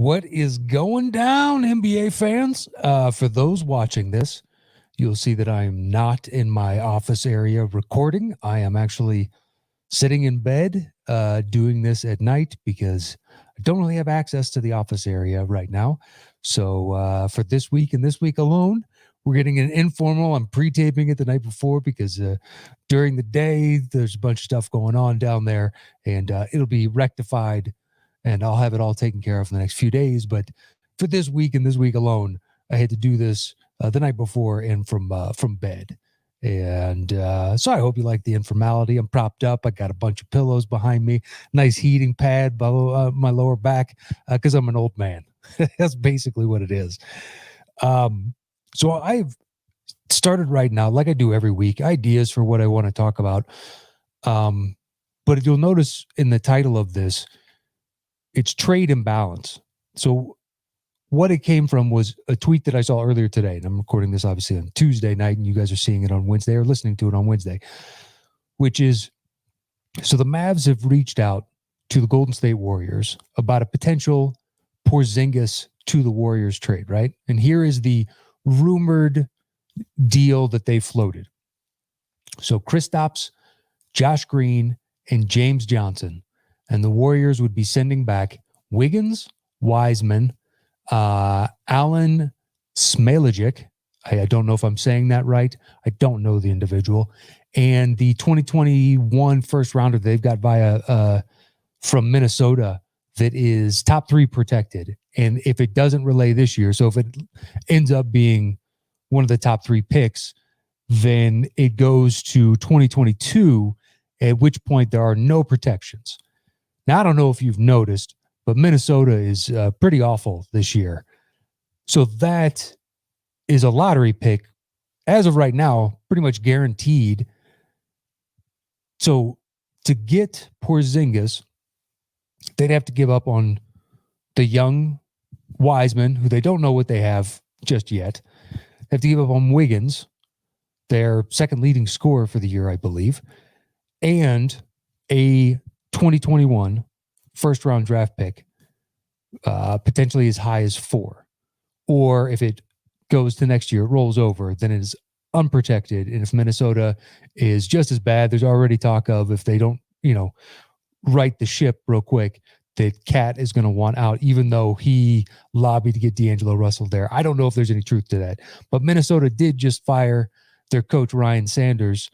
What is going down, NBA fans? For those watching this, you'll see that I am not in my office area recording. I am actually sitting in bed doing this at night because I don't really have access to the office area right now. So for this week and this week alone, we're getting an informal. I'm pre-taping it the night before because during the day, there's a bunch of stuff going on down there, and it'll be rectified, and I'll have it all taken care of in the next few days. But for this week and this week alone, I had to do this the night before and from bed. And so I hope you like the informality. I'm propped up. I got a bunch of pillows behind me, nice heating pad below my lower back because I'm an old man. That's basically what it is. So I've started right now, like I do every week, ideas for what I want to talk about. But you'll notice in the title of this, it's trade imbalance. So what it came from was a tweet that I saw earlier today, and I'm recording this obviously on Tuesday night, and you guys are seeing it on Wednesday or listening to it on Wednesday, which is, so the Mavs have reached out to the Golden State Warriors about a potential Porzingis to the Warriors trade, right? And here is the rumored deal that they floated. So Kristaps, Josh Green, and James Johnson, and the Warriors would be sending back Wiggins, Wiseman, Alan Smailagic. I don't know if I'm saying that right. I don't know the individual. And the 2021 first rounder they've got via from Minnesota that is top 3 protected. And if it doesn't relay this year, so if it ends up being one of the top 3 picks, then it goes to 2022, at which point there are no protections. Now, I don't know if you've noticed, but Minnesota is pretty awful this year. So that is a lottery pick, as of right now, pretty much guaranteed. So to get Porzingis, they'd have to give up on the young Wiseman, who they don't know what they have just yet. They have to give up on Wiggins, their second leading scorer for the year, I believe, and a 2021 first-round draft pick, potentially as high as 4. Or if it goes to next year, it rolls over, then it is unprotected. And if Minnesota is just as bad, there's already talk of, if they don't, right the ship real quick, that Cat is going to want out, even though he lobbied to get D'Angelo Russell there. I don't know if there's any truth to that. But Minnesota did just fire their coach, Ryan Saunders.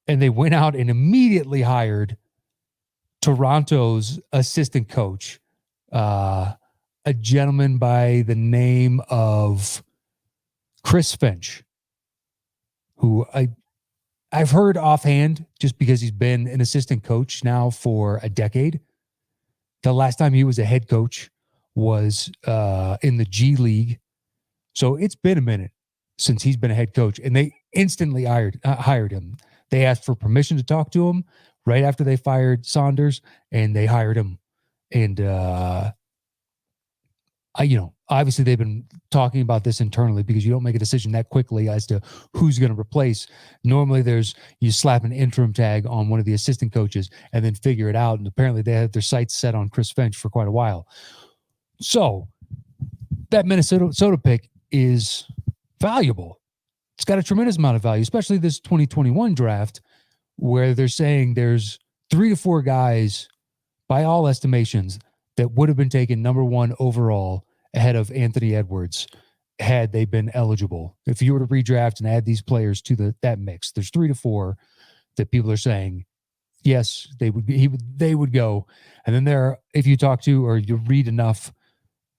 And they went out and immediately hired Toronto's assistant coach, a gentleman by the name of Chris Finch, who I've heard offhand just because he's been an assistant coach now for a decade. The last time he was a head coach was in the G League. So it's been a minute since he's been a head coach, and they instantly hired him. They asked for permission to talk to him right after they fired Saunders, and they hired him. And obviously they've been talking about this internally, because you don't make a decision that quickly as to who's going to replace. Normally you slap an interim tag on one of the assistant coaches and then figure it out. And apparently they had their sights set on Chris Finch for quite a while. So that Minnesota pick is valuable. It's got a tremendous amount of value, especially this 2021 draft, where they're saying there's 3 to 4 guys by all estimations that would have been taken number 1 overall ahead of Anthony Edwards had they been eligible. If you were to redraft and add these players to that mix, there's 3 to 4 that people are saying, yes, they would go. And then if you talk to or you read enough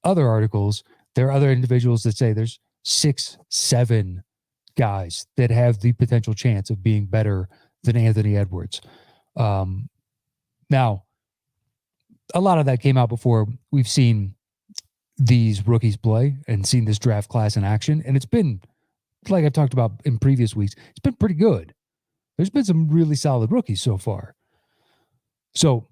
other articles, there are other individuals that say there's 6, 7 guys that have the potential chance of being better than Anthony Edwards. Now, a lot of that came out before we've seen these rookies play and seen this draft class in action. And it's been, like I've talked about in previous weeks, it's been pretty good. There's been some really solid rookies so far. So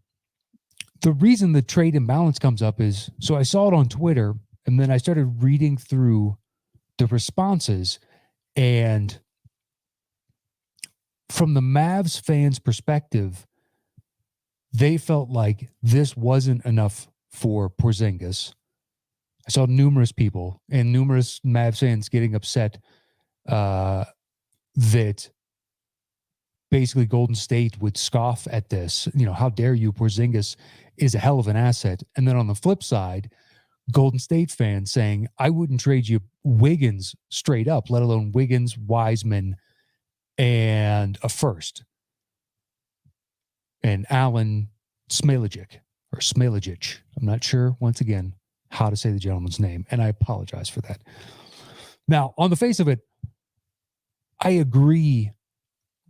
the reason the trade imbalance comes up is, so I saw it on Twitter, and then I started reading through the responses, and from the Mavs fans' perspective, they felt like this wasn't enough for Porzingis. I saw numerous people and numerous Mavs fans getting upset that basically Golden State would scoff at this. How dare you? Porzingis is a hell of an asset. And then on the flip side, Golden State fans saying, I wouldn't trade you Wiggins straight up, let alone Wiggins, Wiseman, and a first. And Alan Smailagic. I'm not sure, once again, how to say the gentleman's name, and I apologize for that. Now, on the face of it, I agree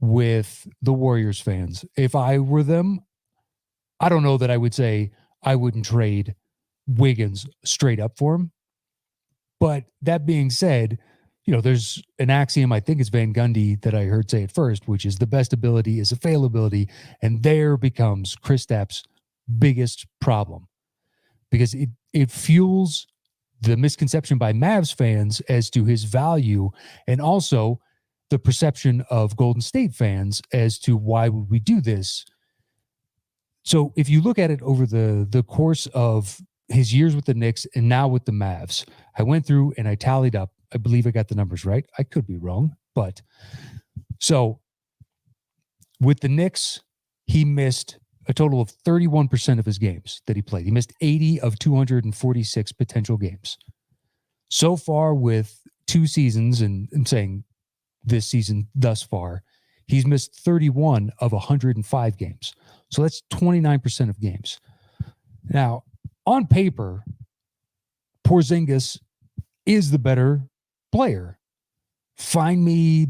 with the Warriors fans. If I were them, I don't know that I would say I wouldn't trade Wiggins straight up for him. But that being said, there's an axiom, I think it's Van Gundy that I heard say it first, which is the best ability is availability. And there becomes Kristaps' biggest problem, because it fuels the misconception by Mavs fans as to his value, and also the perception of Golden State fans as to why would we do this. So if you look at it over the course of his years with the Knicks and now with the Mavs, I went through and I tallied up. I believe I got the numbers right. I could be wrong, but so with the Knicks, he missed a total of 31% of his games that he played. He missed 80 of 246 potential games. So far with 2 seasons, and saying this season thus far, he's missed 31 of 105 games. So that's 29% of games. Now, on paper, Porzingis is the better player. Find me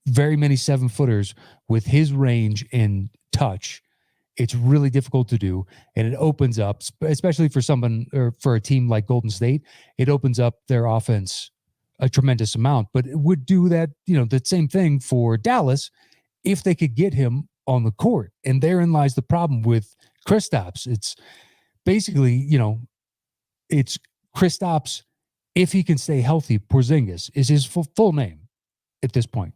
very many 7-footers with his range and touch. It's really difficult to do, and it opens up, especially for someone or for a team like Golden State, it opens up their offense a tremendous amount. But it would do that, the same thing for Dallas if they could get him on the court. And therein lies the problem with Kristaps. It's basically, it's Kristaps if he can stay healthy. Porzingis is his full name at this point.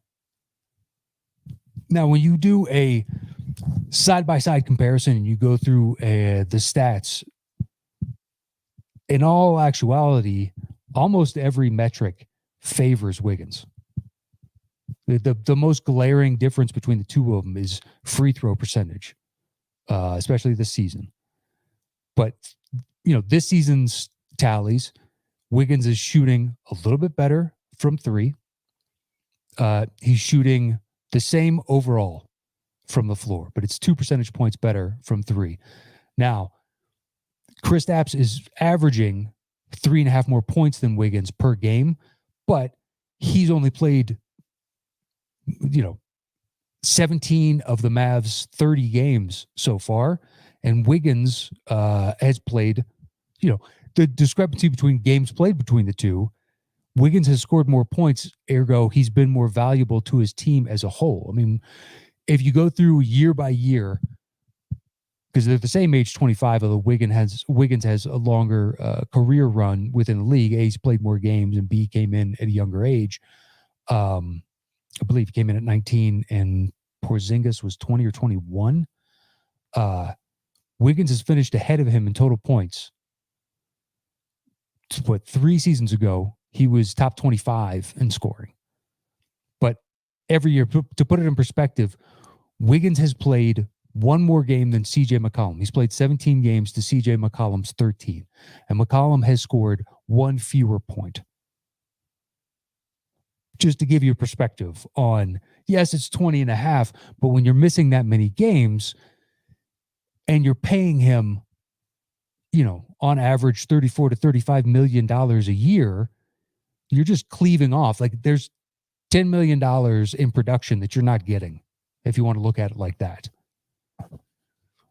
Now, when you do a side-by-side comparison and you go through the stats, in all actuality, almost every metric favors Wiggins. The most glaring difference between the two of them is free throw percentage, especially this season. But, this season's tallies, Wiggins is shooting a little bit better from 3. He's shooting the same overall from the floor, but it's 2 percentage points better from 3. Now, Kristaps is averaging 3.5 more points than Wiggins per game, but he's only played, 17 of the Mavs' 30 games so far, and Wiggins has played, the discrepancy between games played between the two, Wiggins has scored more points, ergo he's been more valuable to his team as a whole. I mean, if you go through year by year, because they're the same age, 25, although Wiggins has a longer career run within the league. A, he's played more games, and B, came in at a younger age. I believe he came in at 19, and Porzingis was 20 or 21. Wiggins has finished ahead of him in total points. But 3 seasons ago, he was top 25 in scoring. But every year, to put it in perspective, Wiggins has played 1 more game than CJ McCollum. He's played 17 games to CJ McCollum's 13. And McCollum has scored 1 fewer point. Just to give you a perspective on, yes, it's 20 and a half, but when you're missing that many games and you're paying him, on average $34 to $35 million a year, you're just cleaving off. Like, there's $10 million in production that you're not getting, if you want to look at it like that.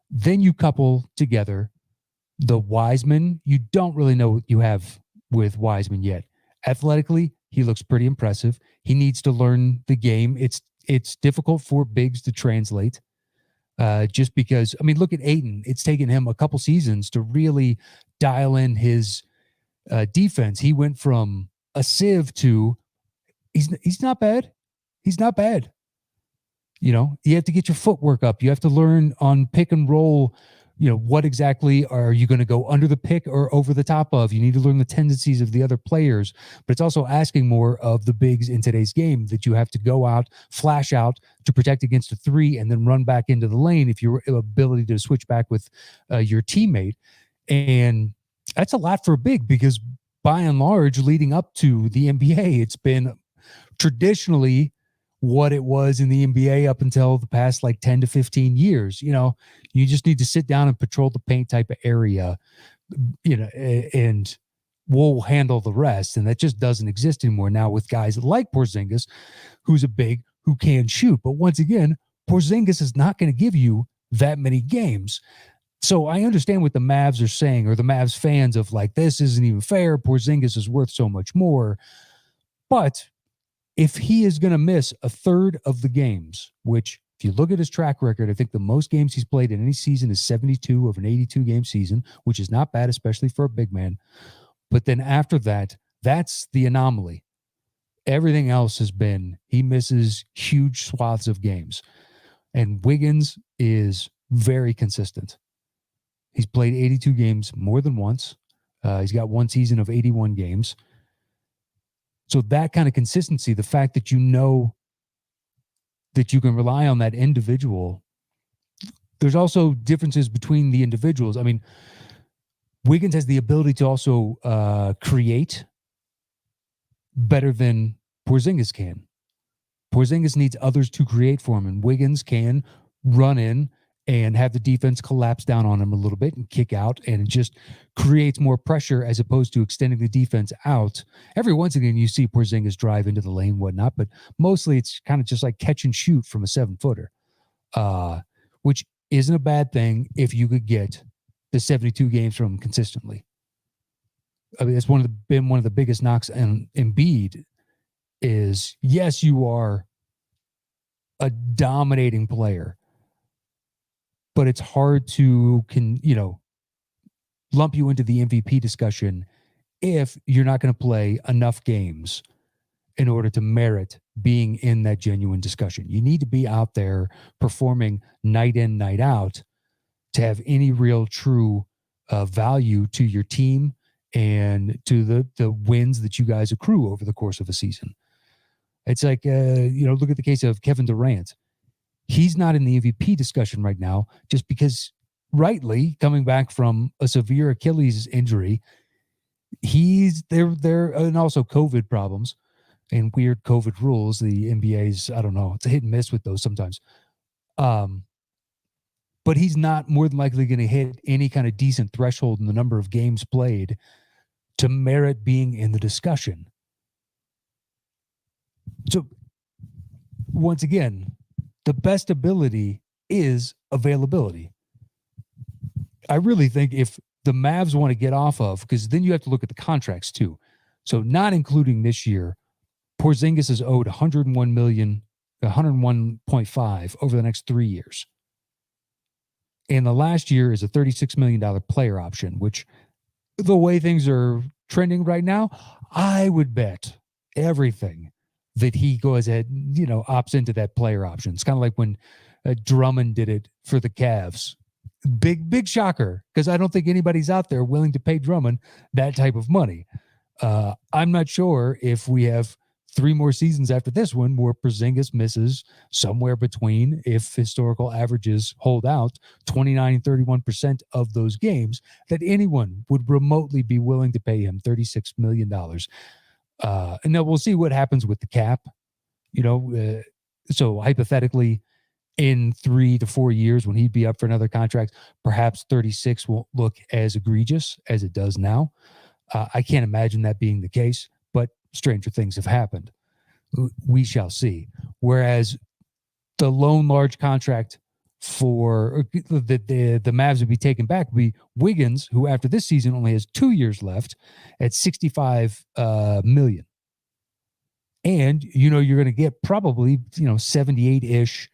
Then you couple together the Wiseman. You don't really know what you have with Wiseman yet. Athletically, he looks pretty impressive. He needs to learn the game. It's difficult for bigs to translate, just because, look at Ayton. It's taken him a couple seasons to really dial in his defense. He went from a sieve to he's not bad. He's not bad. You have to get your footwork up. You have to learn on pick and roll what exactly are you going to go under the pick or over the top of? You need to learn the tendencies of the other players, but it's also asking more of the bigs in today's game, that you have to go out, flash out to protect against a three, and then run back into the lane if your ability to switch back with your teammate. And that's a lot for a big, because by and large, leading up to the NBA, it's been traditionally what it was in the NBA up until the past like 10 to 15 years. You just need to sit down and patrol the paint type of area, and we'll handle the rest. And that just doesn't exist anymore now with guys like Porzingis, who's a big, who can shoot. But once again, Porzingis is not going to give you that many games. So I understand what the Mavs are saying, or the Mavs fans, of like, this isn't even fair. Porzingis is worth so much more. But if he is going to miss a third of the games, which if you look at his track record, I think the most games he's played in any season is 72 of an 82-game season, which is not bad, especially for a big man. But then after that, that's the anomaly. Everything else has been, he misses huge swaths of games. And Wiggins is very consistent. He's played 82 games more than once. He's got one season of 81 games. So that kind of consistency, the fact that you know that you can rely on that individual, there's also differences between the individuals. I mean, Wiggins has the ability to also create better than Porzingis can. Porzingis needs others to create for him, and Wiggins can run in and have the defense collapse down on him a little bit and kick out, and it just creates more pressure as opposed to extending the defense out. Every once again, you see Porzingis drive into the lane, whatnot, but mostly it's kind of just like catch and shoot from a 7-footer, which isn't a bad thing if you could get the 72 games from him consistently. I mean, it's been one of the biggest knocks on Embiid is, yes, you are a dominating player, but it's hard to lump you into the MVP discussion if you're not going to play enough games in order to merit being in that genuine discussion. You need to be out there performing night in, night out to have any real true value to your team and to the wins that you guys accrue over the course of a season. It's like, look at the case of Kevin Durant. He's not in the MVP discussion right now just because, rightly, coming back from a severe Achilles injury, he's there, and also COVID problems and weird COVID rules. The NBA's, I don't know, it's a hit and miss with those sometimes. But he's not more than likely going to hit any kind of decent threshold in the number of games played to merit being in the discussion. So, once again, the best ability is availability. I really think if the Mavs want to get off of, because then you have to look at the contracts too. So not including this year, Porzingis is owed $101.5 over the next 3 years. And the last year is a $36 million player option, which, the way things are trending right now, I would bet everything that he goes ahead, opts into that player option. It's kind of like when Drummond did it for the Cavs. Big shocker, because I don't think anybody's out there willing to pay Drummond that type of money. I'm not sure if we have 3 more seasons after this one where Porzingis misses somewhere between, if historical averages hold out, 29 and 31% of those games, that anyone would remotely be willing to pay him $36 million. And then we'll see what happens with the cap. So hypothetically, in 3 to 4 years, when he'd be up for another contract, perhaps 36 won't look as egregious as it does now. I can't imagine that being the case, but stranger things have happened. We shall see. Whereas the lone large contract for the Mavs would be taken back would be Wiggins, who after this season only has 2 years left at $65 million. And, you're going to get probably, 78-ish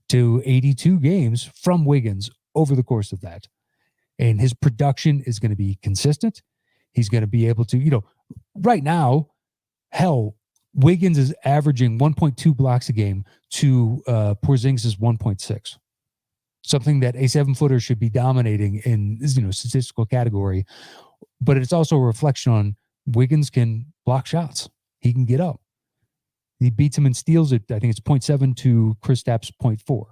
to 82 games from Wiggins over the course of that. And his production is going to be consistent. He's going to be able to, right now, hell, Wiggins is averaging 1.2 blocks a game to Porzingis' 1.6. something that a 7-footer should be dominating in, statistical category. But it's also a reflection on Wiggins can block shots. He can get up. He beats him in steals at, I think it's 0.7 to Kristaps 0.4.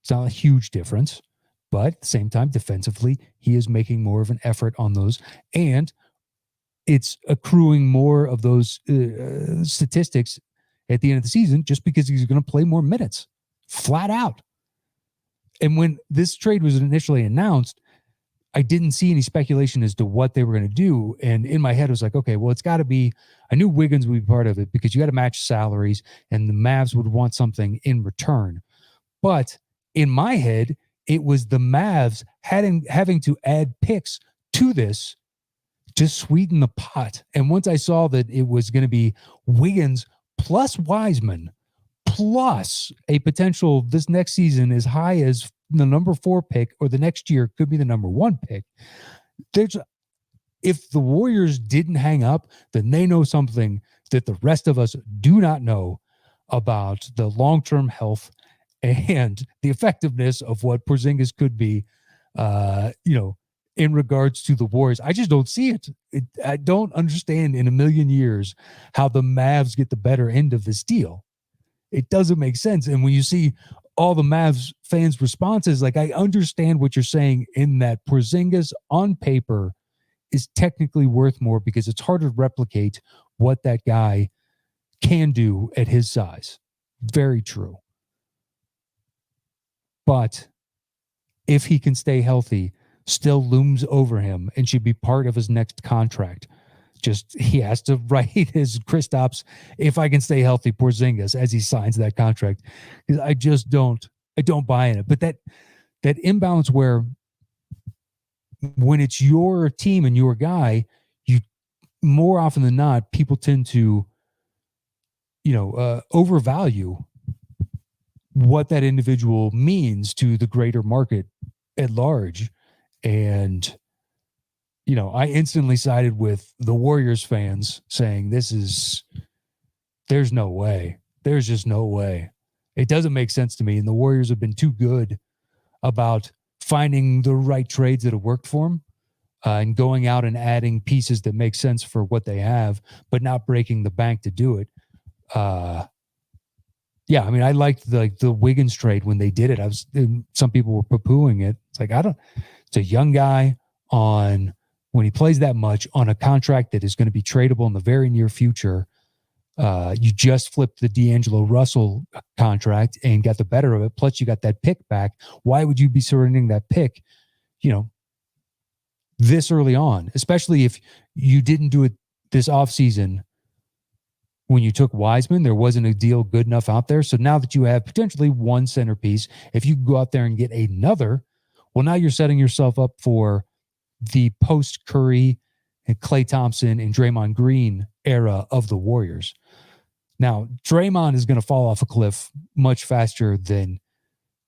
It's not a huge difference, but at the same time, defensively, he is making more of an effort on those. And it's accruing more of those statistics at the end of the season just because he's going to play more minutes, flat out. And when this trade was initially announced, I didn't see any speculation as to what they were going to do. And in my head, I was like, okay, well, it's got to be, I knew Wiggins would be part of it because you got to match salaries and the Mavs would want something in return. But in my head, it was the Mavs having to add picks to this to sweeten the pot. And once I saw that it was going to be Wiggins plus Wiseman plus a potential this next season as high as the number 4 pick, or the next year could be the number 1 pick. If the Warriors didn't hang up, then they know something that the rest of us do not know about the long-term health and the effectiveness of what Porzingis could be, in regards to the Warriors. I just don't see it. I don't understand in a million years how the Mavs get the better end of this deal. It doesn't make sense. And when you see all the Mavs fans' responses, like, I understand what you're saying in that Porzingis on paper is technically worth more because it's harder to replicate what that guy can do at his size. Very true. But if he can stay healthy, still looms over him and should be part of his next contract. Just he has to write his Kristaps, if I can stay healthy, Porzingis, as he signs that contract. Because I don't buy in it. But that imbalance where when it's your team and your guy, you more often than not, people tend to, overvalue what that individual means to the greater market at large. And I instantly sided with the Warriors fans saying there's no way. There's just no way. It doesn't make sense to me. And the Warriors have been too good about finding the right trades that have worked for them and going out and adding pieces that make sense for what they have, but not breaking the bank to do it. Yeah, I mean, I liked the Wiggins trade when they did it. Some people were poo-pooing it. It's like, it's a young guy when he plays that much on a contract that is going to be tradable in the very near future. You just flipped the D'Angelo Russell contract and got the better of it. Plus you got that pick back. Why would you be surrendering that pick, this early on, especially if you didn't do it this offseason when you took Wiseman? There wasn't a deal good enough out there. So now that you have potentially one centerpiece, if you go out there and get another, well, now you're setting yourself up for the post Curry and Klay Thompson and Draymond Green era of the Warriors. Now, Draymond is going to fall off a cliff much faster than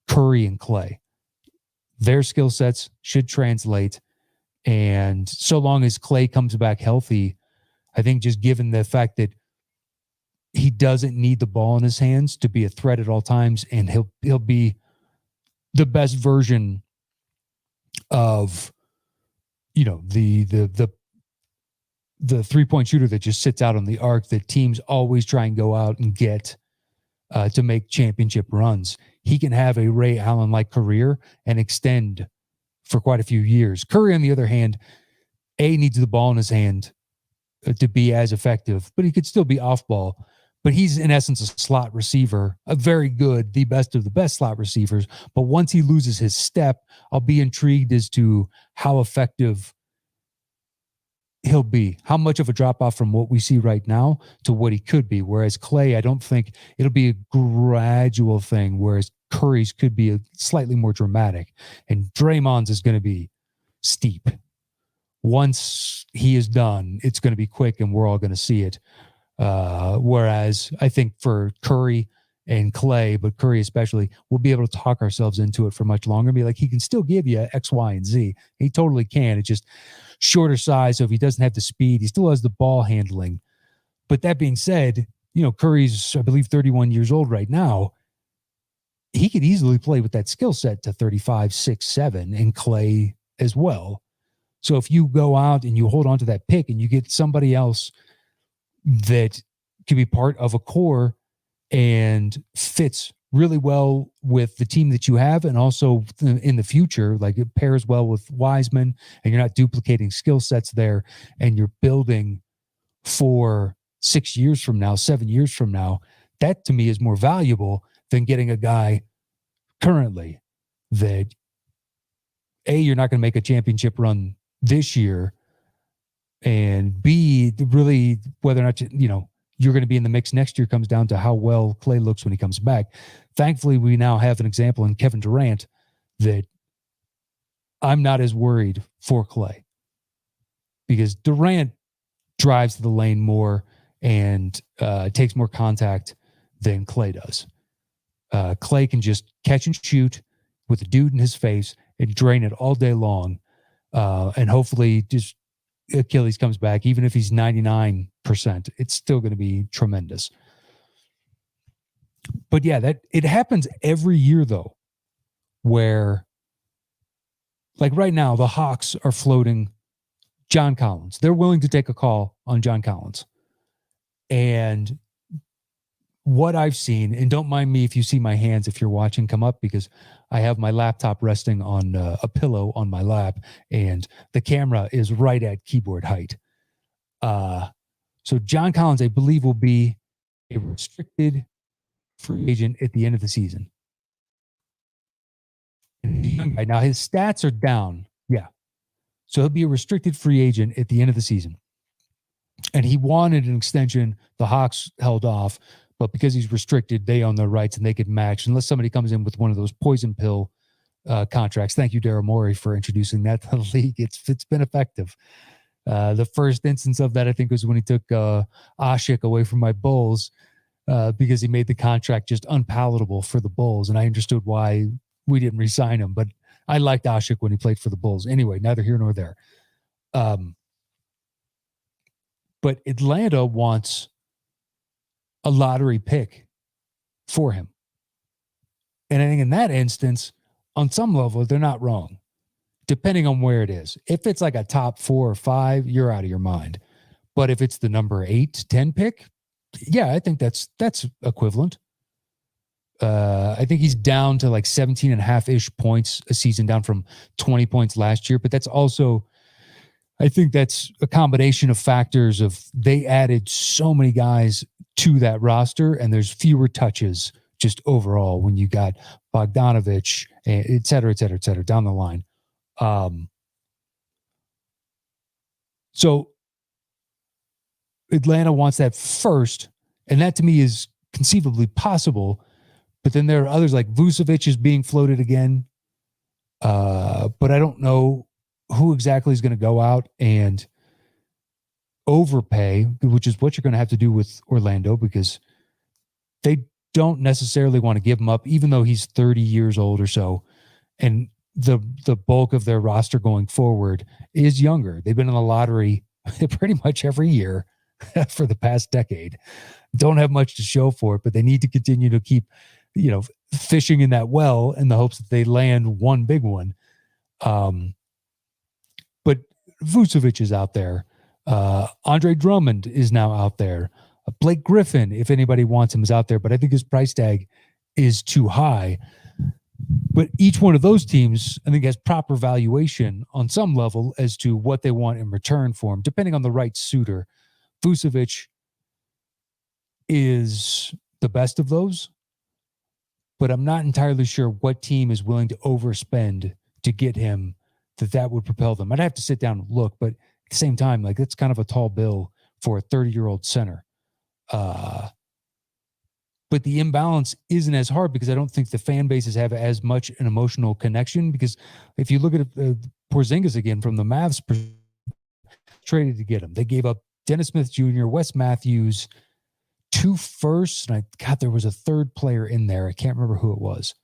Curry and Klay. Their skill sets should translate. And so long as Klay comes back healthy, I think just given the fact that he doesn't need the ball in his hands to be a threat at all times, and he'll be the best version of the 3-point shooter that just sits out on the arc that teams always try and go out and get to make championship runs. He can have a Ray Allen-like career and extend for quite a few years. Curry, on the other hand, needs the ball in his hand to be as effective, but he could still be off ball. But he's in essence a slot receiver, a very good, the best of the best slot receivers. But once he loses his step, I'll be intrigued as to how effective he'll be, how much of a drop off from what we see right now to what he could be. Whereas Klay, I don't think it'll be a gradual thing, whereas Curry's could be a slightly more dramatic, and Draymond's is going to be steep. Once he is done, it's going to be quick and we're all going to see it. Whereas I think for Curry and Klay, but Curry especially, we'll be able to talk ourselves into it for much longer and be like, he can still give you X, Y, and Z. He totally can. It's just shorter size. So if he doesn't have the speed, he still has the ball handling. But that being said, Curry's, I believe, 31 years old right now. he could easily play with that skill set to 35, 6, 7, and Clay as well. So if you go out and you hold on to that pick and you get somebody else that could be part of a core and fits really well with the team that you have, and also in the future, like it pairs well with Wiseman, and you're not duplicating skill sets there, and you're building for 6 years from now, 7 years from now, that to me is more valuable than getting a guy currently that A, you're not going to make a championship run this year, and B, really whether or not you're going to be in the mix next year comes down to how well Clay looks when he comes back. Thankfully, we now have an example in Kevin Durant that I'm not as worried for Clay, because Durant drives the lane more and takes more contact than Clay does. Clay can just catch and shoot with a dude in his face and drain it all day long. And hopefully just Achilles comes back. Even if he's 99%, it's still going to be tremendous. But yeah, that it happens every year though, where like right now, the Hawks are floating John Collins. They're willing to take a call on John Collins. And what I've seen, and don't mind me if you see my hands if you're watching come up, because I have my laptop resting on a pillow on my lap, and the camera is right at keyboard height. So John Collins, I believe, will be a restricted free agent at the end of the season. Now his stats are down. Yeah. So he'll be a restricted free agent at the end of the season. And he wanted an extension. The Hawks held off, but because he's restricted, they own their rights and they could match unless somebody comes in with one of those poison pill contracts. Thank you, Daryl Morey, for introducing that to the league. It's been effective. The first instance of that, I think, was when he took Ashik away from my Bulls because he made the contract just unpalatable for the Bulls. And I understood why we didn't re-sign him, but I liked Ashik when he played for the Bulls. Anyway, neither here nor there. But Atlanta wants a lottery pick for him. And I think in that instance, on some level, they're not wrong, depending on where it is. If it's like a top 4 or 5, you're out of your mind. But if it's the number 8, 10 pick, yeah, I think that's equivalent. I think he's down to like 17 and a half-ish points a season, down from 20 points last year. But that's also, I think that's a combination of factors of they added so many guys to that roster, and there's fewer touches just overall when you got Bogdanovich, et cetera, down the line. So Atlanta wants that first, and that to me is conceivably possible. But then there are others like Vucevic is being floated again. But I don't know who exactly is going to go out and overpay, which is what you're going to have to do with Orlando, because they don't necessarily want to give him up, even though he's 30 years old or so. And the bulk of their roster going forward is younger. They've been in the lottery pretty much every year for the past decade. Don't have much to show for it, but they need to continue to keep, fishing in that well in the hopes that they land one big one. But Vucevic is out there. Andre Drummond is now out there. Blake Griffin, if anybody wants him, is out there, but I think his price tag is too high. But each one of those teams, I think, has proper valuation on some level as to what they want in return for him, depending on the right suitor. Vucevic is the best of those, but I'm not entirely sure what team is willing to overspend to get him that would propel them. I'd have to sit down and look, but at the same time, like, that's kind of a tall bill for a 30-year-old center. But the imbalance isn't as hard because I don't think the fan bases have as much an emotional connection, because if you look at Porzingis again from the Mavs, traded to get him. They gave up Dennis Smith Jr., Wes Matthews, 2 firsts, and there was a third player in there. I can't remember who it was.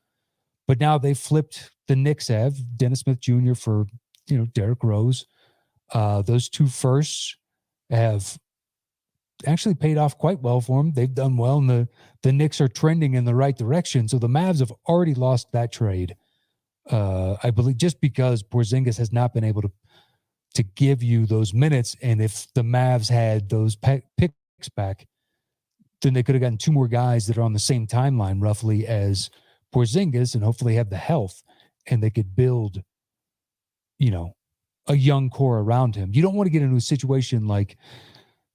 But now they flipped. The Knicks have Dennis Smith Jr. for, Derrick Rose. Those 2 firsts have actually paid off quite well for them. They've done well, and the Knicks are trending in the right direction. So the Mavs have already lost that trade, I believe, just because Porzingis has not been able to give you those minutes. And if the Mavs had those picks back, then they could have gotten two more guys that are on the same timeline roughly as Porzingis, and hopefully have the health, and they could build, a young core around him. You don't want to get into a situation like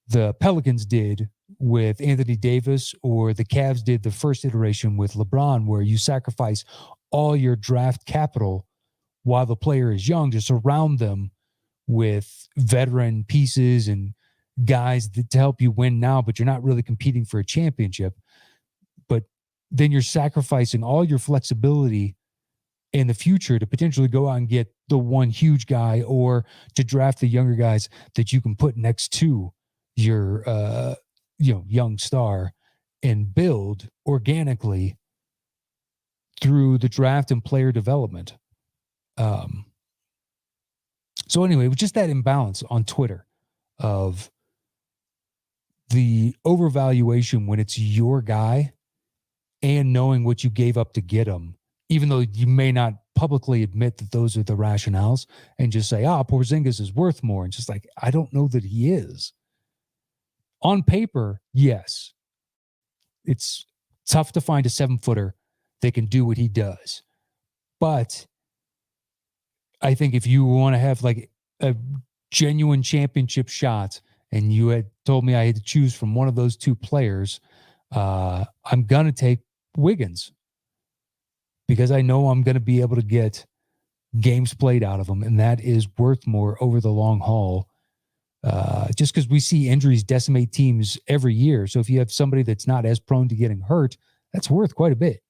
the Pelicans did with Anthony Davis, or the Cavs did the first iteration with LeBron, where you sacrifice all your draft capital while the player is young to surround them with veteran pieces and guys to help you win now, but you're not really competing for a championship. But then you're sacrificing all your flexibility in the future to potentially go out and get the one huge guy, or to draft the younger guys that you can put next to your young star and build organically through the draft and player development. So anyway, it was just that imbalance on Twitter of the overvaluation when it's your guy, and knowing what you gave up to get him, even though you may not publicly admit that those are the rationales, and just say, Porzingis is worth more. And just like, I don't know that he is. On paper, yes. It's tough to find a 7-footer that can do what he does. But I think if you want to have like a genuine championship shot, and you had told me I had to choose from one of those two players, I'm going to take Wiggins, because I know I'm going to be able to get games played out of him, and that is worth more over the long haul. Just because we see injuries decimate teams every year. So if you have somebody that's not as prone to getting hurt, that's worth quite a bit.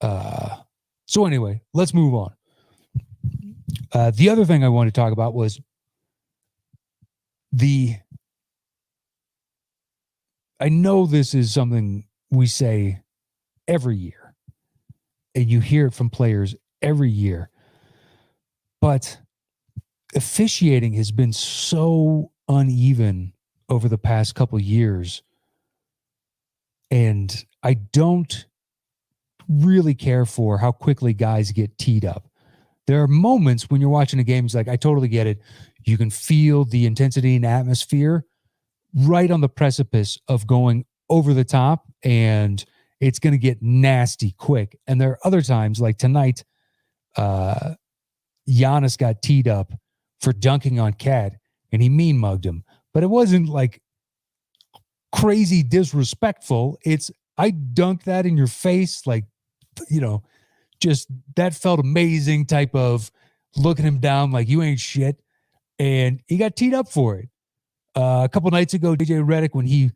So anyway, let's move on. The other thing I wanted to talk about was I know this is something we say every year, and you hear it from players every year, but officiating has been so uneven over the past couple years, and I don't really care for how quickly guys get teed up. There are moments when you're watching a game, it's like, I totally get it. You can feel the intensity and atmosphere right on the precipice of going over the top, and it's going to get nasty quick. And there are other times, like tonight, Giannis got teed up for dunking on Cat, and he mean mugged him. But it wasn't like crazy disrespectful. It's, I dunked that in your face, like, just that felt amazing type of looking him down like you ain't shit. And he got teed up for it. A couple nights ago, DJ Redick, when he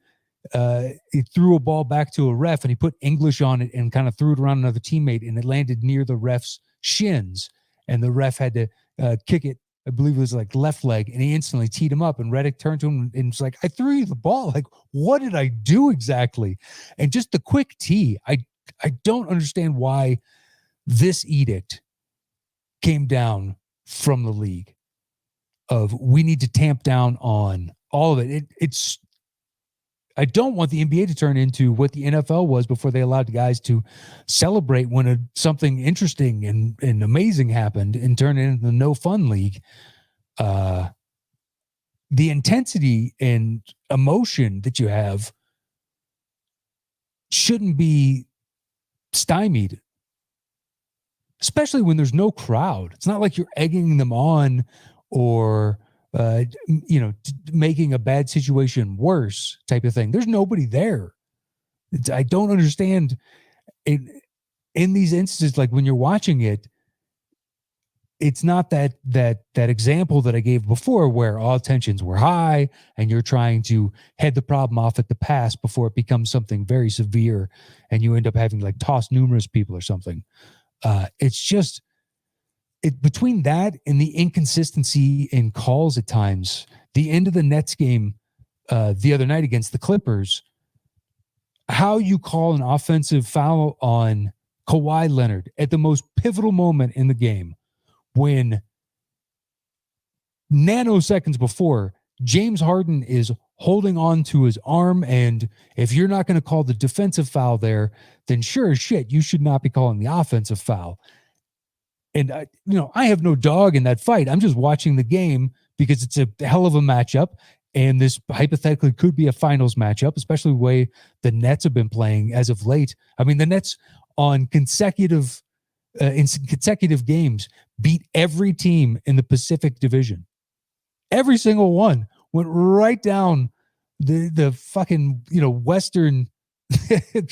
threw a ball back to a ref and he put English on it and kind of threw it around another teammate, and it landed near the ref's shins, and the ref had to kick it, I believe it was like left leg, and he instantly teed him up, and Redick turned to him and was like, I threw you the ball. Like, what did I do exactly? And just the quick tee. I don't understand why this edict came down from the league of, we need to tamp down on all of it. I don't want the NBA to turn into what the NFL was before they allowed guys to celebrate when something interesting and amazing happened, and turn it into the no fun league. The intensity and emotion that you have shouldn't be stymied, especially when there's no crowd. It's not like you're egging them on or making a bad situation worse type of thing. There's nobody there. I don't understand it in these instances. Like when you're watching it, it's not that example that I gave before where all tensions were high and you're trying to head the problem off at the pass before it becomes something very severe and you end up having like toss numerous people or something. It's just between that and the inconsistency in calls at times. The end of the Nets game the other night against the Clippers, how you call an offensive foul on Kawhi Leonard at the most pivotal moment in the game, when nanoseconds before James Harden is holding on to his arm. And if you're not going to call the defensive foul there, then sure as shit, you should not be calling the offensive foul. And I have no dog in that fight. I'm just watching the game because it's a hell of a matchup. And this hypothetically could be a finals matchup, especially the way the Nets have been playing as of late. I mean, the Nets on consecutive games beat every team in the Pacific Division. Every single one went right down the fucking Western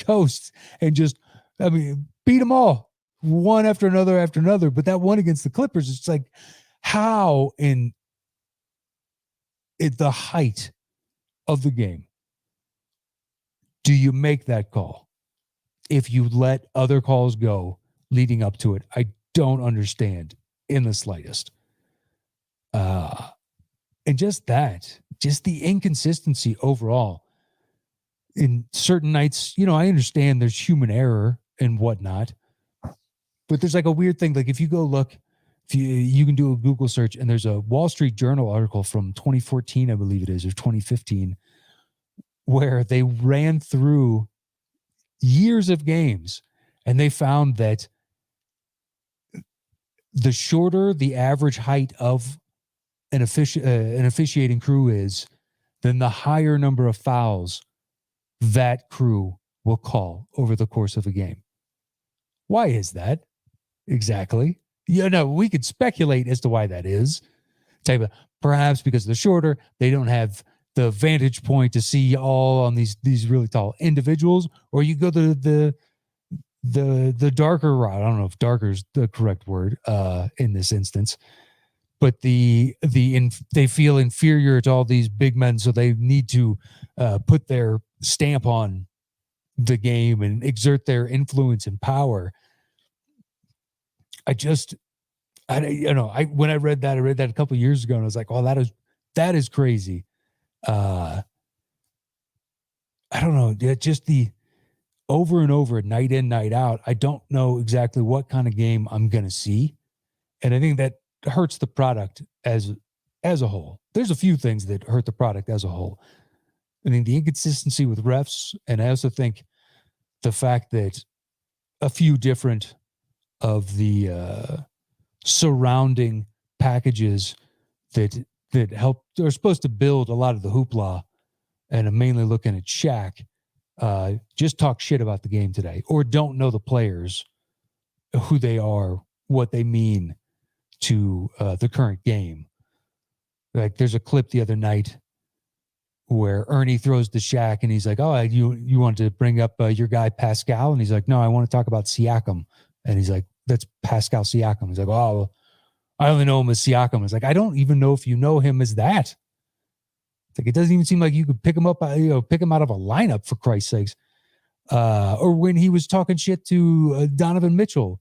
coast and just, I mean, beat them all one after another. But that one against the Clippers, it's like, how in at the height of the game do you make that call if you let other calls go leading up to it? I don't understand in the slightest. And just the inconsistency overall. In certain nights, I understand there's human error and whatnot, but there's like a weird thing. Like if you go look, if you can do a Google search, and there's a Wall Street Journal article from 2014, I believe it is, or 2015, where they ran through years of games, and they found that the shorter the average height of an officiating crew is, then the higher number of fouls that crew will call over the course of a game. Why is that? Exactly. We could speculate as to why that is. Perhaps because they're shorter, they don't have the vantage point to see all on these really tall individuals, or you go to the darker route. I don't know if darker is the correct word in this instance, but they feel inferior to all these big men, so they need to put their stamp on the game and exert their influence and power. When I read that a couple of years ago, and I was like, oh, that is crazy. I don't know. Just the over and over, night in, night out. I don't know exactly what kind of game I'm going to see. And I think that hurts the product as a whole. There's a few things that hurt the product as a whole. I mean, the inconsistency with refs, and I also think the fact that a few different of the surrounding packages that help are supposed to build a lot of the hoopla, and I'm mainly looking at Shaq, just talk shit about the game today, or don't know the players, who they are, what they mean to the current game. Like there's a clip the other night where Ernie throws to Shaq, and he's like, oh, you want to bring up your guy Pascal? And he's like, no, I want to talk about Siakam. And he's like, that's Pascal Siakam. He's like, oh, well, I only know him as Siakam. It's like, I don't even know if you know him as that. It's like, it doesn't even seem like you could pick him up, pick him out of a lineup, for Christ's sakes. Or when he was talking shit to Donovan Mitchell,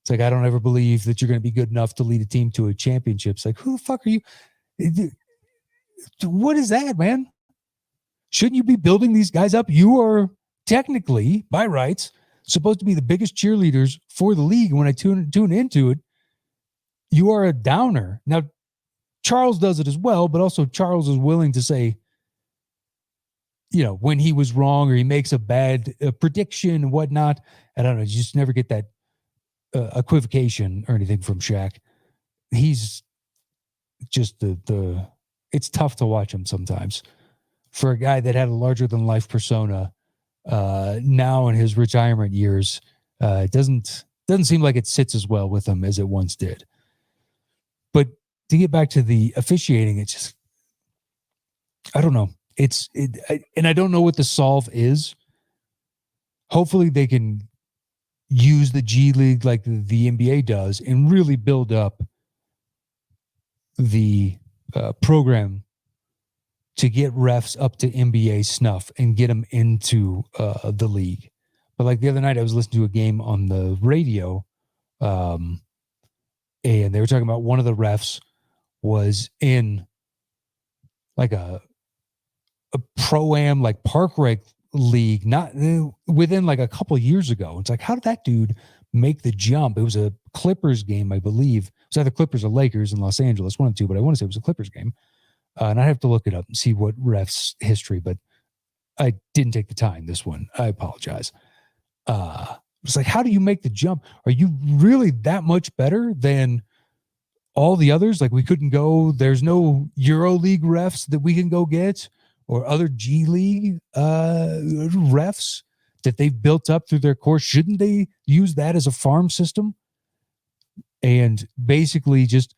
it's like, I don't ever believe that you're going to be good enough to lead a team to a championship. It's like, who the fuck are you? What is that, man? Shouldn't you be building these guys up? You are technically, by rights, supposed to be the biggest cheerleaders for the league. When I tune into it, you are a downer. Now, Charles does it as well, but also Charles is willing to say, when he was wrong or he makes a bad prediction and whatnot. I don't know. You just never get that equivocation or anything from Shaq. He's just it's tough to watch him sometimes. For a guy that had a larger than life persona, now in his retirement years, it doesn't seem like it sits as well with him as it once did. But to get back to the officiating, it's just, I don't know. And I don't know what the solve is. Hopefully they can use the G League like the NBA does and really build up the program to get refs up to NBA snuff and get them into the league. But like the other night, I was listening to a game on the radio, and they were talking about one of the refs was in like a pro-am, like park rec league, not within like a couple of years ago. It's like, how did that dude make the jump? It was a Clippers game, I believe. It was either Clippers or Lakers in Los Angeles, one of the two, but I want to say it was a Clippers game. And I have to look it up and see what refs history, but I didn't take the time this one. I apologize. It's like, how do you make the jump? Are you really that much better than all the others? Like, we couldn't go, there's no Euro League refs that we can go get, or other G League refs that they've built up through their course. Shouldn't they use that as a farm system? And basically just,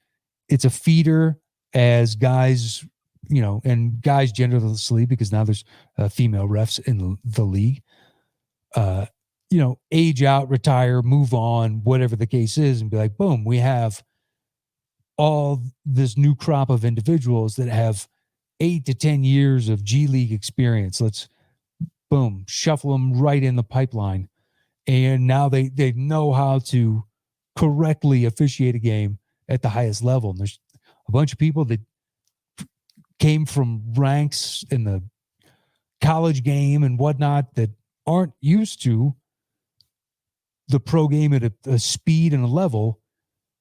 it's a feeder as guys, and guys genderlessly, because now there's female refs in the league, age out, retire, move on, whatever the case is, and be like, boom, we have all this new crop of individuals that have 8 to 10 years of G League experience. Let's, boom, shuffle them right in the pipeline. And now they know how to correctly officiate a game at the highest level. And there's a bunch of people that came from ranks in the college game and whatnot that aren't used to the pro game at a speed and a level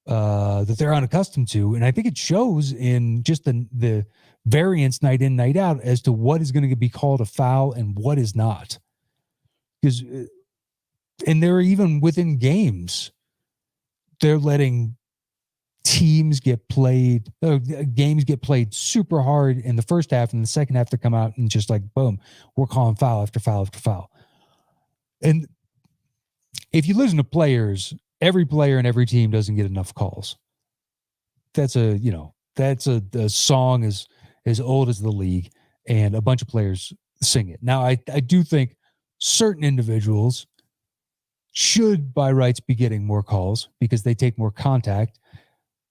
that they're unaccustomed to. And I think it shows in just the variance night in, night out as to what is going to be called a foul and what is not. Because, and they're even within games, they're letting games get played super hard in the first half, and the second half to come out and just like, boom, we're calling foul after foul after foul. And if you listen to players, every player and every team doesn't get enough calls. That's a song as old as the league, and a bunch of players sing it. Now, I do think certain individuals should by rights be getting more calls because they take more contact.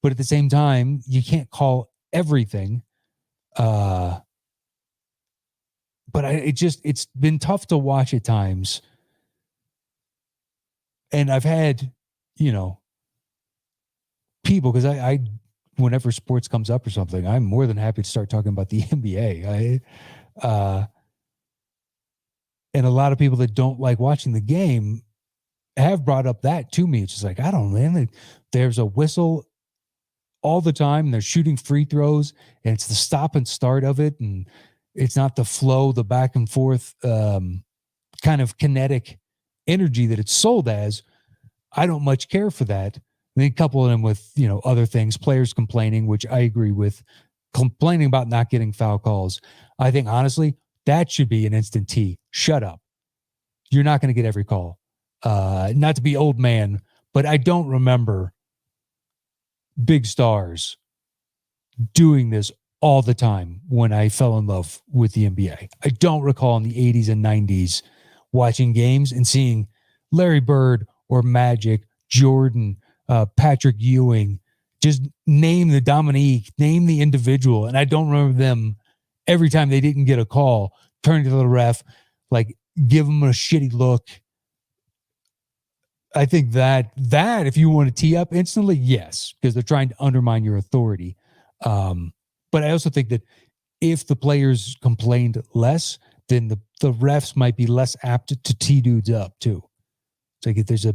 But at the same time, you can't call everything. But it's been tough to watch at times. And I've had, people, because I whenever sports comes up or something, I'm more than happy to start talking about the NBA. And a lot of people that don't like watching the game have brought up that to me. It's just like, I don't know, man. There's a whistle all the time, and they're shooting free throws, and it's the stop and start of it, and it's not the flow, the back and forth kind of kinetic energy that it's sold as. I don't much care for that. And then couple them with, other things, players complaining, which I agree with, complaining about not getting foul calls. I think, honestly, that should be an instant T. Shut up. You're not going to get every call. Not to be old man, but I don't remember big stars doing this all the time when I fell in love with the NBA. I don't recall in the 80s and 90s watching games and seeing Larry Bird or Magic, Jordan, Patrick Ewing, just name the Dominique, name the individual. And I don't remember them every time they didn't get a call, turning to the ref, like give them a shitty look. I think that if you want to tee up instantly, yes, because they're trying to undermine your authority. But I also think that if the players complained less, then the refs might be less apt to tee dudes up too. It's like if there's a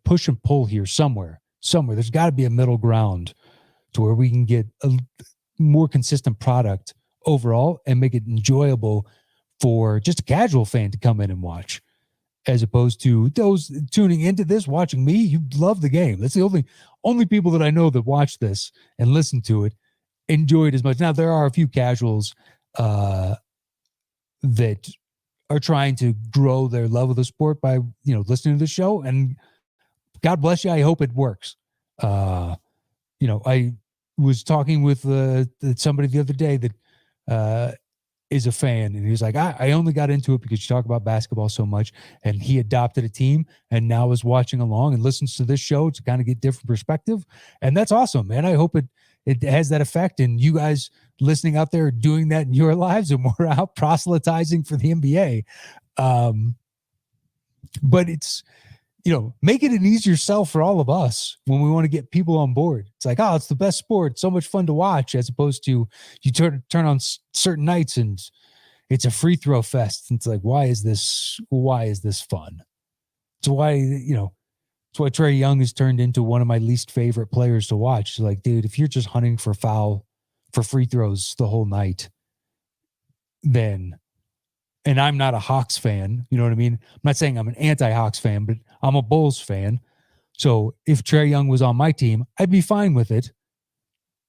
push and pull here somewhere, there's got to be a middle ground to where we can get a more consistent product overall and make it enjoyable for just a casual fan to come in and watch, as opposed to those tuning into this, watching me. You love the game. That's the only people that I know that watch this and listen to it enjoy it as much. Now, there are a few casuals that are trying to grow their love of the sport by, listening to the show, and God bless you. I hope it works. I was talking with somebody the other day that is a fan, and he was like, I only got into it because you talk about basketball so much, and he adopted a team and now is watching along and listens to this show to kind of get different perspective. And that's awesome, man. I hope it has that effect, and you guys listening out there are doing that in your lives, and we're out proselytizing for the NBA. But it's, make it an easier sell for all of us when we want to get people on board. It's like, oh, it's the best sport. It's so much fun to watch, as opposed to you turn on certain nights and it's a free throw fest. And it's like, why is this fun? It's why, it's why Trae Young has turned into one of my least favorite players to watch. It's like, dude, if you're just hunting for foul for free throws the whole night, then, and I'm not a Hawks fan, you know what I mean? I'm not saying I'm an anti-Hawks fan, but I'm a Bulls fan. So if Trae Young was on my team, I'd be fine with it.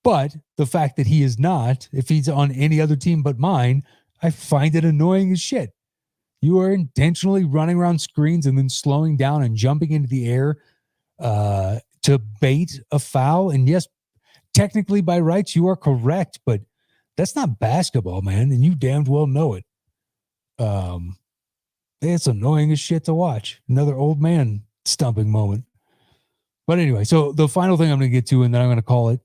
But the fact that he is not, if he's on any other team but mine, I find it annoying as shit. You are intentionally running around screens and then slowing down and jumping into the air to bait a foul. And yes, technically by rights, you are correct, but that's not basketball, man. And you damned well know it. It's annoying as shit to watch. Another old man stumping moment. But anyway, so the final thing I'm going to get to, and then I'm going to call it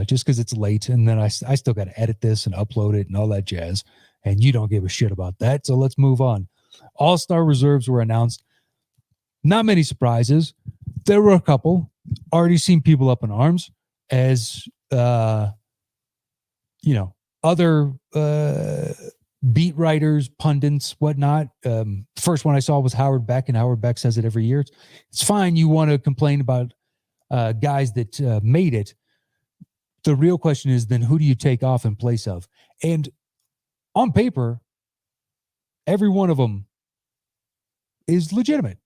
just because it's late, and then I still got to edit this and upload it and all that jazz, and you don't give a shit about that. So let's move on. All-star reserves were announced. Not many surprises. There were a couple. Already seen people up in arms as, other beat writers, pundits, whatnot. First one I saw was Howard Beck, and Howard Beck says it every year. It's fine. You want to complain about guys that made it. The real question is then who do you take off in place of? And on paper, every one of them is legitimate.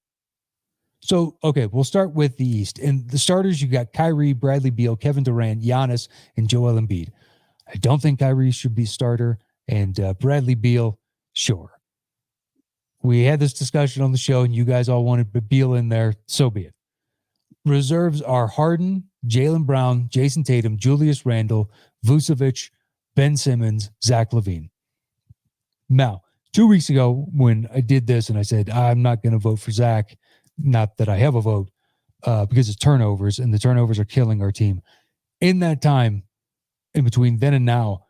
So, okay, we'll start with the East. And the starters, you got Kyrie, Bradley Beal, Kevin Durant, Giannis, and Joel Embiid. I don't think Kyrie should be starter. And Bradley Beal, sure. We had this discussion on the show, and you guys all wanted Beal in there. So be it. Reserves are Harden, Jaylen Brown, Jason Tatum, Julius Randle, Vucevic, Ben Simmons, Zach LaVine. Now, 2 weeks ago when I did this and I said, I'm not going to vote for Zach, not that I have a vote, because it's turnovers, and the turnovers are killing our team. In that time, in between then and now,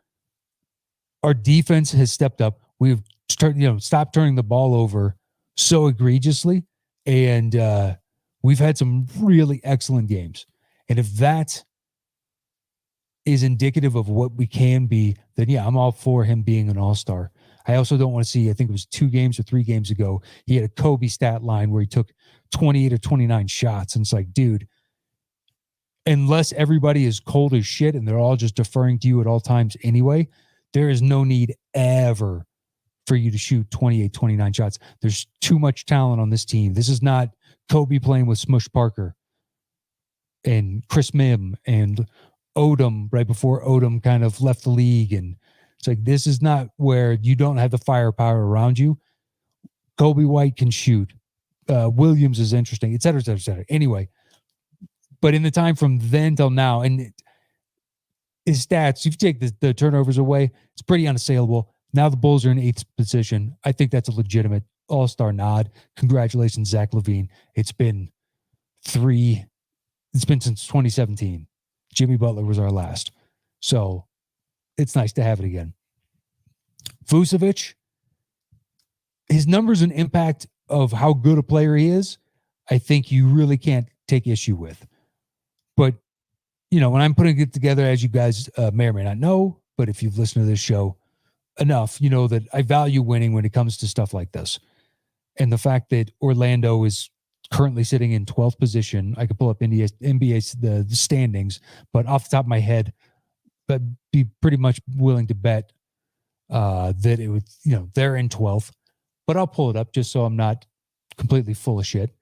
our defense has stepped up. We've stopped turning the ball over so egregiously, and we've had some really excellent games. And if that is indicative of what we can be, then yeah, I'm all for him being an all-star. I also don't want to see, I think it was 2 games or 3 games ago, he had a Kobe stat line where he took 28 or 29 shots. And it's like, dude, unless everybody is cold as shit and they're all just deferring to you at all times anyway, there is no need ever for you to shoot 28, 29 shots. There's too much talent on this team. This is not Kobe playing with Smush Parker and Chris Mim and Odom right before Odom kind of left the league. And it's like, this is not where you don't have the firepower around you. Kobe White can shoot. Williams is interesting, et cetera, et cetera, et cetera. Anyway, but in the time from then till now, and his stats, if you take the turnovers away, it's pretty unassailable. Now the Bulls are in 8th position. I think that's a legitimate all-star nod. Congratulations, Zach LaVine. It's been since 2017. Jimmy Butler was our last. So it's nice to have it again. Vucevic, his numbers and impact of how good a player he is, I think you really can't take issue with. But, when I'm putting it together, as you guys may or may not know, but if you've listened to this show enough, you know that I value winning when it comes to stuff like this. And the fact that Orlando is currently sitting in 12th position, I could pull up NBA the standings, but off the top of my head, but be pretty much willing to bet that it would, they're in 12th. But I'll pull it up just so I'm not completely full of shit.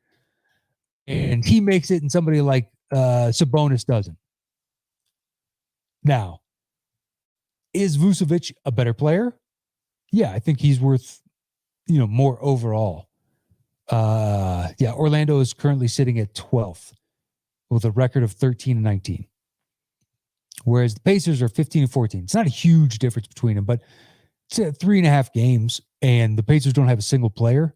And he makes it, and somebody like Sabonis doesn't. Now, is Vucevic a better player? Yeah, I think he's worth, more overall. Orlando is currently sitting at 12th with a record of 13-19. Whereas the Pacers are 15-14. It's not a huge difference between them, but it's 3.5 games, and the Pacers don't have a single player.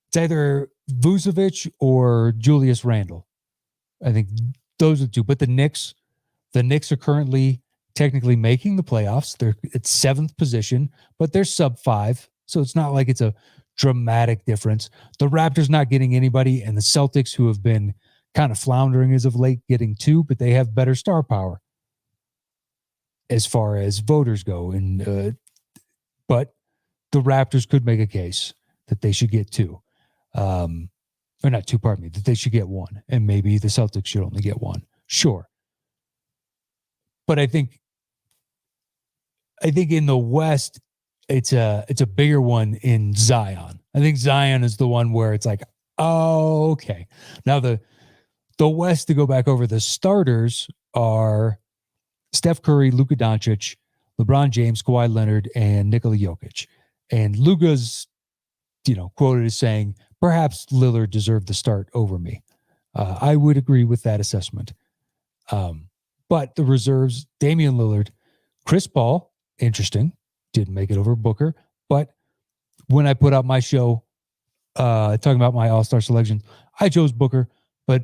It's either Vucevic or Julius Randle. I think those are the two. But the Knicks are currently technically making the playoffs. They're at 7th position, but they're sub 5. So it's not like it's a dramatic difference. The Raptors not getting anybody, and the Celtics, who have been kind of floundering as of late, getting 2, but they have better star power as far as voters go. And but the Raptors could make a case that they should get 2. Or not 2, pardon me, that they should get 1. And maybe the Celtics should only get 1. Sure. But I think I think in the West, it's a bigger one in Zion. I think Zion is the one where it's like, oh, okay. Now the West, to go back over, the starters are Steph Curry, Luka Doncic, LeBron James, Kawhi Leonard, and Nikola Jokic. And Luka's, quoted as saying, perhaps Lillard deserved the start over me. I would agree with that assessment. But the reserves, Damian Lillard, Chris Paul, interesting, didn't make it over Booker. But when I put out my show talking about my all-star selection, I chose Booker, but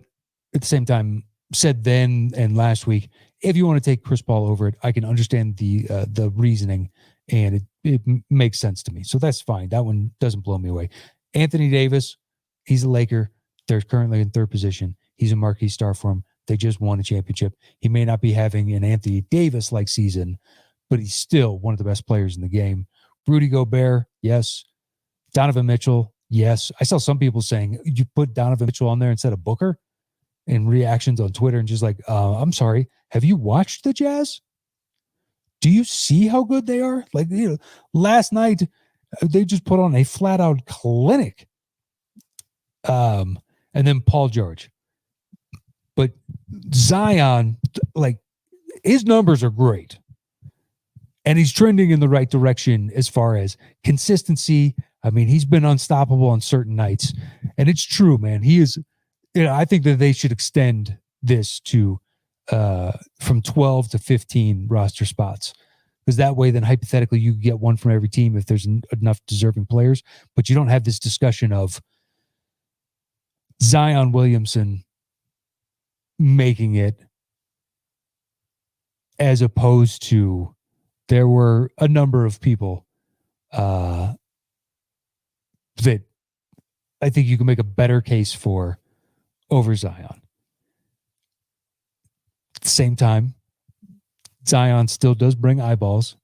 at the same time said then and last week, if you want to take Chris Paul over it, I can understand the reasoning, and it makes sense to me. So that's fine. That one doesn't blow me away. Anthony Davis, he's a Laker. They're currently in third position. He's a marquee star for him. They just won a championship. He may not be having an Anthony Davis-like season, but he's still one of the best players in the game. Rudy Gobert, yes. Donovan Mitchell, yes. I saw some people saying, you put Donovan Mitchell on there instead of Booker, in reactions on Twitter, and just like, I'm sorry, have you watched the Jazz? Do you see how good they are? Like, last night, they just put on a flat-out clinic. And then Paul George. But Zion, like, his numbers are great. And he's trending in the right direction as far as consistency. I mean, he's been unstoppable on certain nights. And it's true, man. He is, I think that they should extend this to from 12 to 15 roster spots. Because that way, then hypothetically, you get one from every team if there's enough deserving players. But you don't have this discussion of Zion Williamson making it, as opposed to there were a number of people that I think you can make a better case for over Zion. At the same time, Zion still does bring eyeballs.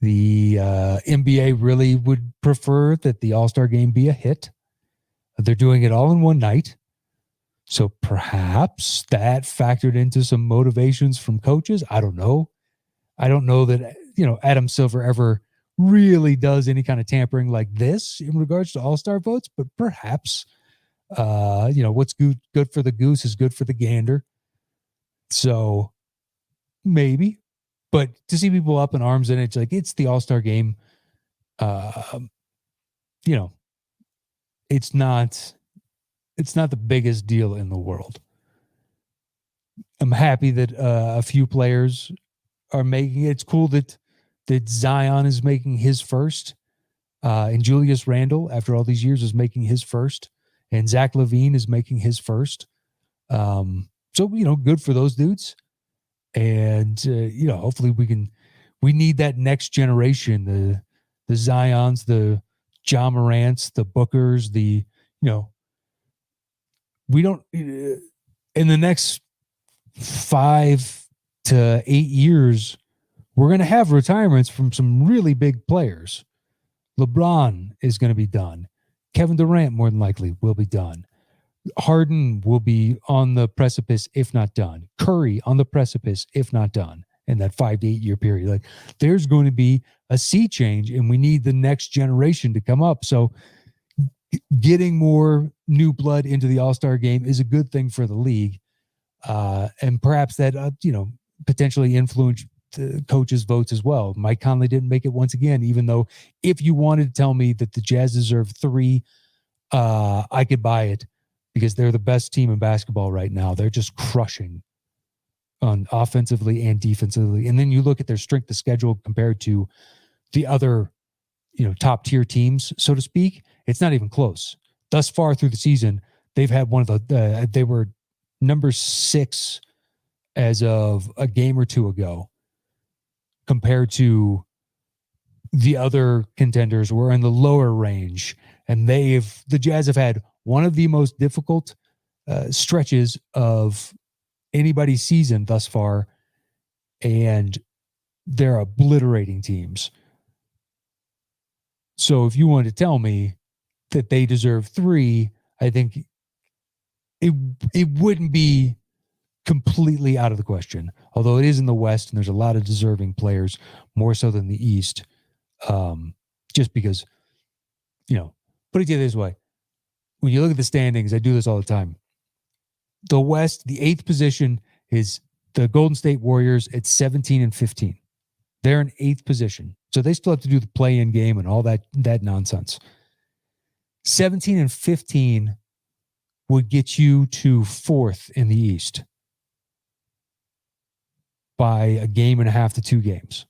The NBA really would prefer that the All-Star game be a hit. They're doing it all in one night. So perhaps that factored into some motivations from coaches. I don't know. I don't know that, Adam Silver ever really does any kind of tampering like this in regards to All-Star votes, but perhaps, what's good for the goose is good for the gander. So maybe, but to see people up in arms, and it's like, it's the All-Star game. It's not the biggest deal in the world. I'm happy that a few players are making it. It's cool that Zion is making his first, and Julius Randle, after all these years, is making his first, and Zach LaVine is making his first. So good for those dudes, and hopefully we need that next generation, the Zions, the Ja Morants, the Bookers, we don't in the next 5 to 8 years, we're going to have retirements from some really big players. LeBron is going to be done. Kevin Durant, more than likely, will be done. Harden will be on the precipice, if not done. Curry on the precipice, if not done, in that 5 to 8 year period. Like, there's going to be a sea change, and we need the next generation to come up. So getting more new blood into the All-Star game is a good thing for the league. And perhaps that, potentially influence the coaches' votes as well. Mike Conley didn't make it once again, even though if you wanted to tell me that the Jazz deserve 3, I could buy it, because they're the best team in basketball right now. They're just crushing on offensively and defensively. And then you look at their strength of schedule compared to the other, top tier teams, so to speak. It's not even close. Thus far through the season, they've had one of they were number 6 as of a game or two ago, compared to the other contenders were in the lower range. And the Jazz have had one of the most difficult stretches of anybody's season thus far, and they're obliterating teams. So if you wanted to tell me that they deserve 3, I think it wouldn't be completely out of the question. Although it is in the West and there's a lot of deserving players, more so than the East. Just because, put it this way. When you look at the standings, I do this all the time. The West, the 8th position is the Golden State Warriors at 17-15. They're in 8th position. So they still have to do the play-in game and all that nonsense. 17-15 would get you to 4th in the East by a game and a half to 2 games.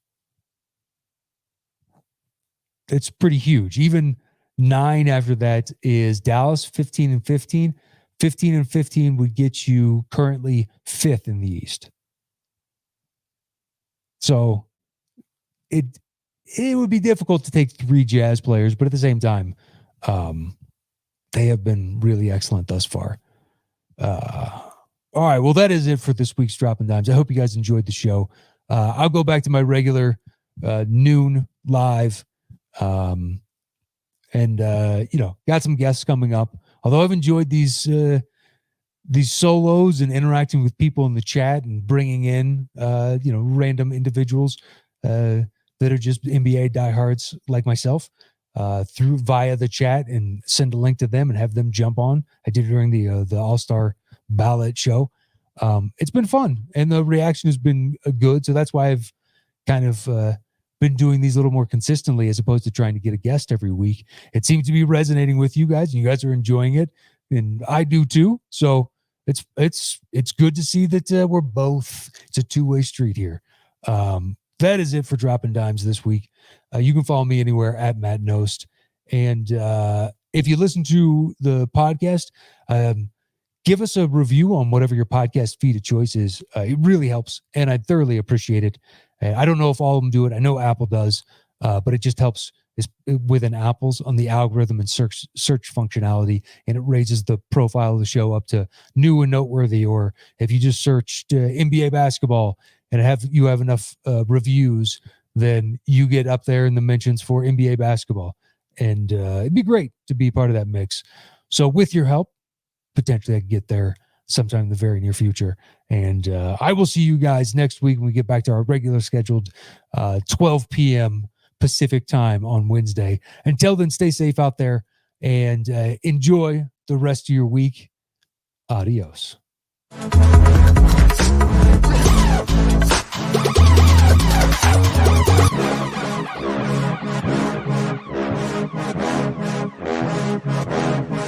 It's pretty huge. Even 9 after that is Dallas, 15-15. 15-15 would get you currently 5th in the East. So it would be difficult to take 3 Jazz players, but at the same time, they have been really excellent thus far. All right, well, that is it for this week's Dropping Dimes. I hope you guys enjoyed the show. I'll go back to my regular noon live, and got some guests coming up. Although I've enjoyed these solos and interacting with people in the chat and bringing in random individuals that are just NBA diehards like myself through via the chat, and send a link to them and have them jump on. I did it during the All-Star Ballot show. It's been fun and the reaction has been good. So that's why I've kind of been doing these a little more consistently as opposed to trying to get a guest every week. It seems to be resonating with you guys, and you guys are enjoying it, and I do too. So it's good to see that we're both. It's a two-way street here. That is it for Dropping Dimes this week. You can follow me anywhere at Matt Nost. And if you listen to the podcast, give us a review on whatever your podcast feed of choice is. It really helps, and I thoroughly appreciate it. I don't know if all of them do it. I know Apple does, but it just helps within Apple's on the algorithm and search functionality, and it raises the profile of the show up to new and noteworthy. Or if you just searched NBA basketball and you have enough reviews, then you get up there in the mentions for NBA basketball, and it'd be great to be part of that mix. So with your help, potentially I could get there sometime in the very near future. And I will see you guys next week when we get back to our regular scheduled 12 p.m. Pacific time on Wednesday. Until then, stay safe out there and enjoy the rest of your week. Adios.